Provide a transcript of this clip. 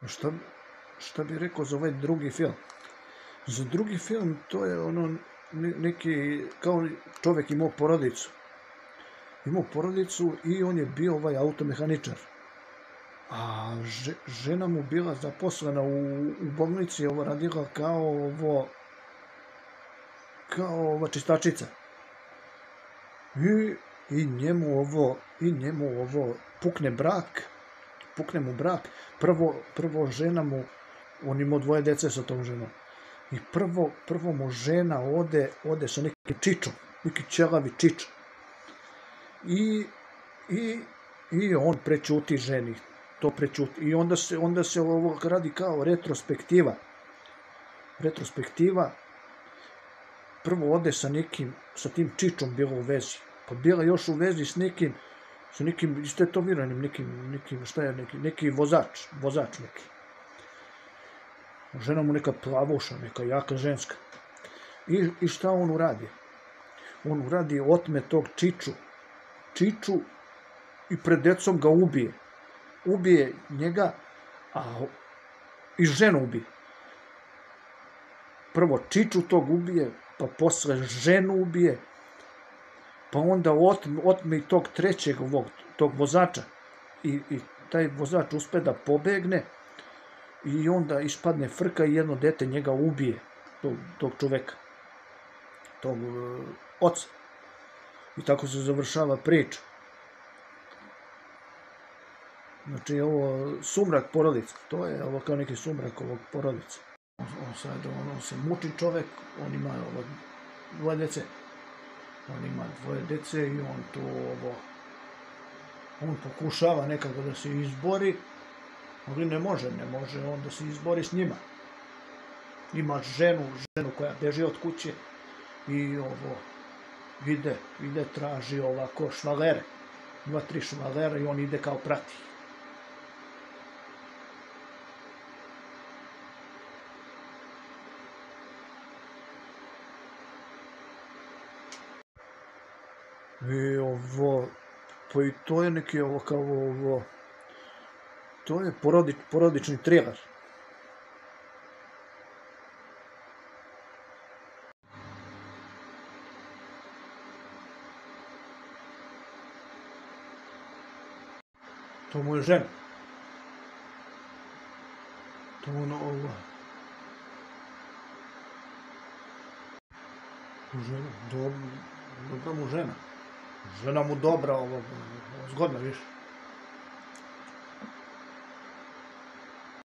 Šta, šta bi rekao za ovaj drugi film? Za drugi film to je ono neki, kao čovek imao porodicu. Imao porodicu i on je bio ovaj automehaničar. A žena mu bila zaposlena u bolnici, radila kao ova čistačica. I njemu ovo pukne mu brak. Prvo žena mu, on imao 2 dece sa tom ženom. I prvo mu žena ode sa nekim čičom, neki ćelavi čič. I on prećuti ženi, to prećuti. I onda se ovo radi kao retrospektiva. Prvo ode sa tim čičom bila u vezi. Pa bila još u vezi s nekim istetoviranim, neki vozač neki. Žena mu neka plavuša, neka jaka ženska. I šta on uradi? On uradi, otme tog čiču i pred decom ga ubije. Ubije njega, i ženu ubije. Prvo čiču tog ubije, pa posle ženu ubije, pa onda otme i tog trećeg tog vozača. I taj vozač uspe da pobegne i onda ispadne frka i jedno dete njega ubije, tog čoveka, tog oca. I tako se završava priča. Znači, ovo sumrak porodice, to je ovo kao neki sumrak ovog porodice. On se muči čovek, on ima 2 dece. On ima 2 dece i on pokušava nekako da se izbori, ali ne može on da se izbori s njima. Ima ženu koja beži od kuće i ide, traži ovako švalere, 2-3 švalera i on ide kao prati. Pa i to je neki to je porodični triler. To mu je žena. To ono žena, dobra mu žena. Žena mu dobra, zgodna, viš.